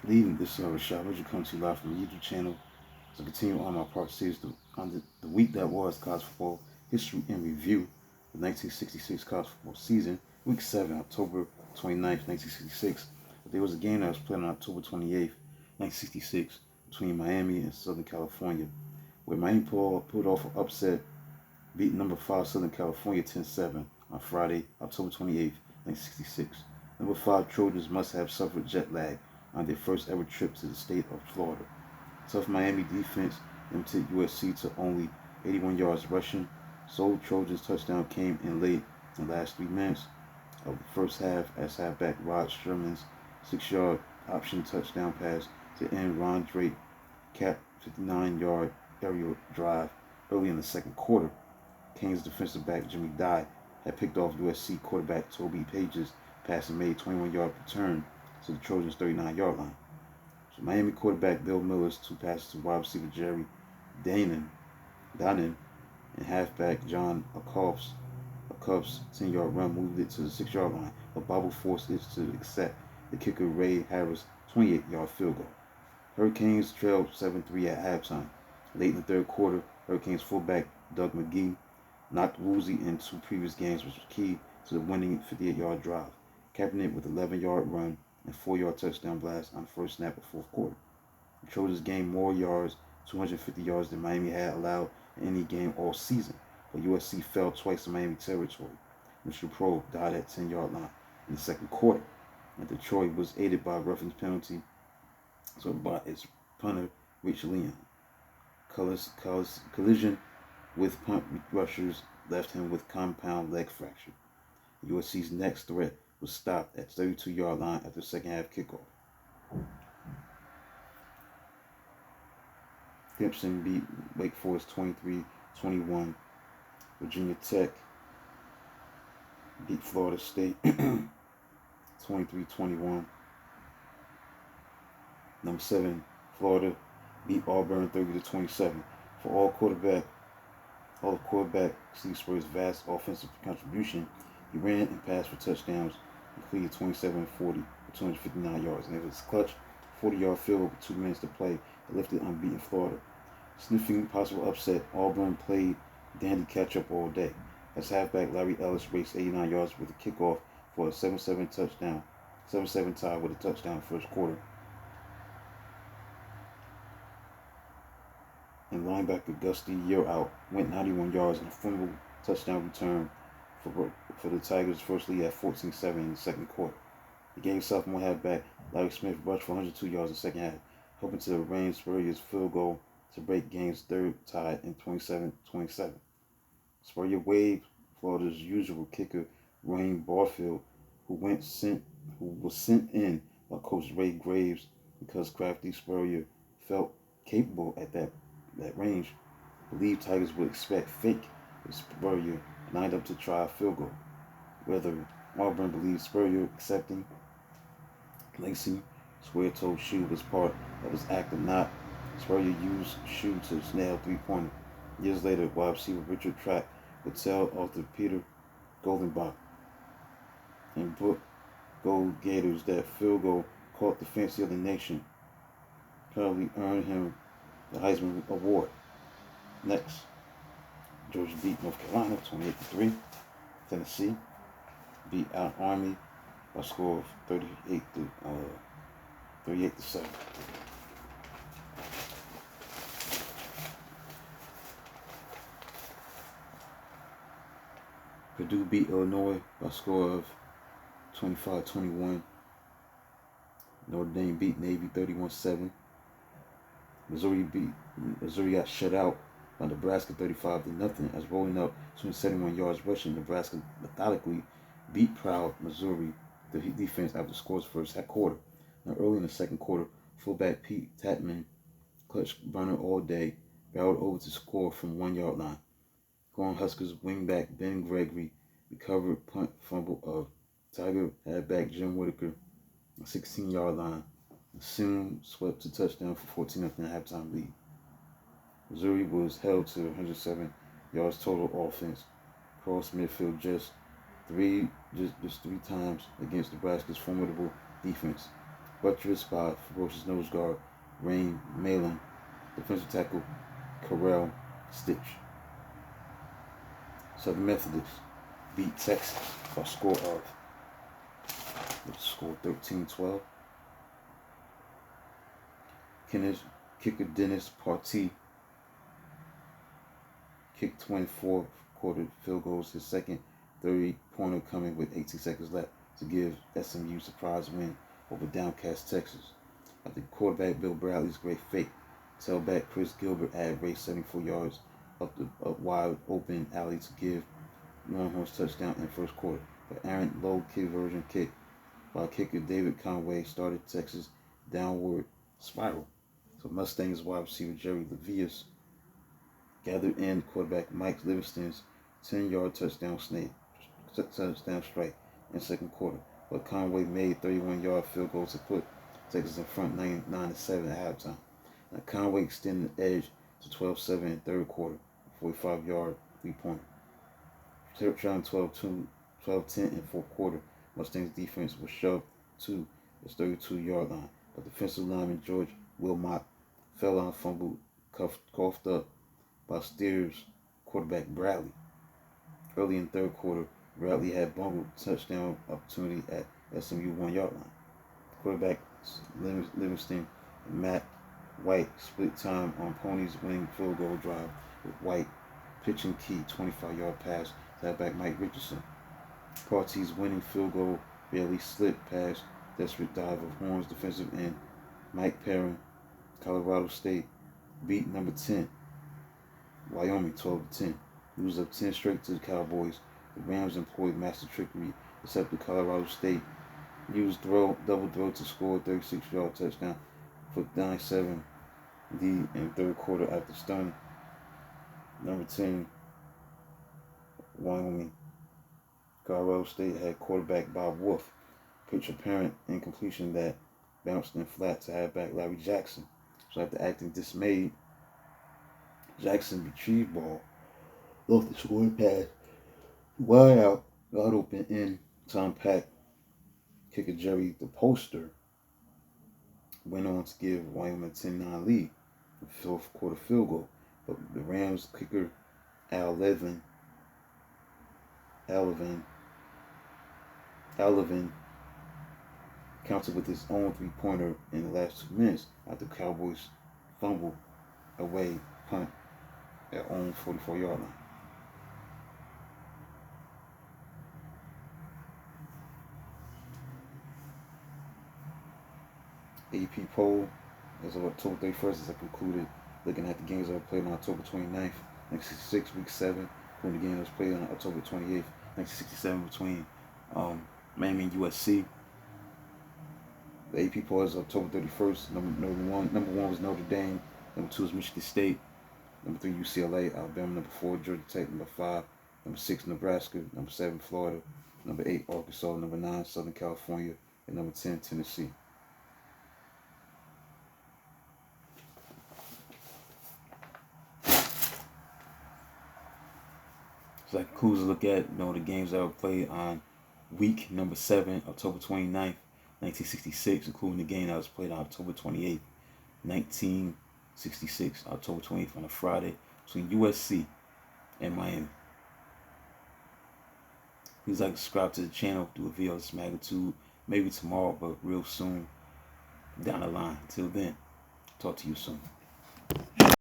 Good evening, this is Rashad. Would you come to you live from the YouTube channel as I continue on my part series on the week that was college football history and review, the 1966 college football season, week 7, October 29th, 1966. There was a game that was played on October 28th, 1966, between Miami and Southern California, where Miami pulled off an upset, beating number 5 Southern California 10-7 on Friday, October 28th, 1966. Number 5 Trojans must have suffered jet lag on their first ever trip to the state of Florida. Tough Miami defense limited USC to only 81 yards rushing. Sole Trojans touchdown came in late in the last 3 minutes of the first half as halfback Rod Sherman's 6-yard option touchdown pass to end Ron Drake capped 59-yard aerial drive early in the second quarter. Kings defensive back Jimmy Dye had picked off USC quarterback Toby Page's pass and made 21-yard return to the Trojans' 39-yard line. So Miami quarterback Bill Miller's 2 passes to wide receiver Jerry Donnan and halfback John Acuff's 10-yard run moved it to the 6-yard line. A bobble forced it to accept the kicker Ray Harris' 28-yard field goal. Hurricanes trailed 7-3 at halftime. Late in the third quarter, Hurricanes fullback Doug McGee knocked Woozy in 2 previous games, which was key to the winning 58-yard drive, capping it with an 11-yard run and 4-yard touchdown blast on the first snap of the fourth quarter. The Trojans gained more yards, 250 yards, than Miami had allowed in any game all season, but USC fell twice in Miami territory. Mr. Pro died at 10-yard line in the second quarter, and Detroit was aided by a roughing penalty by its punter Rich Leon. Collision with punt rushers left him with compound leg fracture. USC's next threat was stopped at 32-yard line after the second half kickoff. Gibson beat Wake Forest 23-21. Virginia Tech beat Florida State 23-21. Number 7, Florida beat Auburn 30-27. For all of quarterback Steve Spurrier's vast offensive contribution, he ran and passed for touchdowns, completed 27-40 for 259 yards, and it was clutch 40-yard field goal with 2 minutes to play that lifted unbeaten Florida. Sniffing possible upset, Auburn played dandy catch-up all day, as halfback Larry Ellis raced 89 yards with a kickoff for a 7-7 tie with a touchdown first quarter. And linebacker Gusty Yearout went 91 yards and a fumble touchdown return for the Tigers' first lead at 14-7 in the second quarter. The game's sophomore halfback Larry Smith rushed for 102 yards in the second half, hoping to arrange Spurrier's field goal to break game's third tie in 27-27. Spurrier waved Florida's usual kicker Raheem Barfield, who was sent in by Coach Ray Graves because crafty Spurrier felt capable at that range. Believed Tigers would expect fake if Spurrier lined up to try a field goal. Whether Auburn believed Spurrier accepting Lacey square-toed shoe was part of his act or not, Spurrier used shoe to nail 3-pointer. Years later, wide receiver Richard Track would tell author Peter Goldenbach and Book Gold Gators that field goal caught the fancy of the nation, probably earned him the Heisman Award. Next, Georgia beat North Carolina 28-3. Tennessee beat Army by a score of 38-7. Purdue beat Illinois by a score of 25-21. Notre Dame beat Navy 31-7. Missouri got shut out by Nebraska 35-0 as rolling up 271 yards rushing. Nebraska methodically beat proud Missouri the defense after the score's first quarter. Now early in the second quarter, fullback Pete Tatman, clutch burner all day, barreled over to score from 1-yard line. Cornhuskers wingback Ben Gregory recovered punt fumble of Tiger halfback Jim Whitaker on 16-yard line and soon swept to touchdown for 14-0 halftime lead. Missouri was held to 107 yards total offense, crossed midfield just three times against Nebraska's formidable defense. buttressed by ferocious nose guard Rain Malin, defensive tackle Carell Stitch. Southern Methodist beat Texas by a score of 13-12. Kicker Dennis Partee kicked 24 quarter field goals, his second 30-pointer coming with 18 seconds left to give SMU surprise win over downcast Texas. After quarterback Bill Bradley's great fake, tailback Chris Gilbert had raced 74 yards up the wide open alley to give Longhorns touchdown in the first quarter. But errant low conversion kick by kicker David Conway started Texas' downward spiral. So Mustangs wide receiver Jerry Levius gathered in quarterback Mike Livingston's 10-yard touchdown strike in the second quarter. But Conway made 31-yard field goals to put Texas in front 9-7 at halftime. Now Conway extended the edge to 12-7 in the third quarter, 45-yard three-pointer. Trailing 12-10 in the fourth quarter, Mustangs defense was shoved to the 32-yard line, but defensive lineman George Wilmot fell on a fumble coughed up by Steers quarterback Bradley. Early in the third quarter, Bradley had bungled touchdown opportunity at SMU 1-yard line. Quarterback Livingston and Matt White split time on Pony's winning field goal drive with White pitching key 25-yard pass to halfback Mike Richardson. Partee's winning field goal barely slipped past desperate dive of Horns defensive end Mike Perrin. Colorado State beat number 10 Wyoming 12-10. Lose up 10 straight to the Cowboys. The Rams employed master trickery, except the Colorado State used double throw to score a 36-yard touchdown for 9-7 lead in the third quarter after stunning number 10 Wyoming. Colorado State had quarterback Bob Wolf pitch apparent incompletion that bounced in flat to halfback Larry Jackson. So after acting dismayed, Jackson retrieved ball off the scoring pass, wide out, wide open in Tom Pack. Kicker Jerry the Poster went on to give Wyoming a 10-9 lead, the fourth quarter field goal. But the Rams kicker Al Levin countered with his own three-pointer in the last 2 minutes after the Cowboys fumbled away punt at own 44-yard line. AP poll as of October 31st as I concluded looking at the games that were played on October 29th, 1966, week 7, including the game that was played on October 28th, 1967 between Miami and USC. The AP poll is October 31st. Number one was Notre Dame. Number 2 is Michigan State. Number 3, UCLA. Alabama. Number 4, Georgia Tech. Number 5, number 6, Nebraska. Number 7, Florida. Number 8, Arkansas. Number 9, Southern California. And number 10, Tennessee. So that concludes a look at the games that were played on week number 7, October 29th, 1966, including the game that was played on October 28th, 1966, October 28th on a Friday between USC and Miami. Please like, subscribe to the channel, do a video of this magnitude, maybe tomorrow, but real soon down the line. Until then, talk to you soon.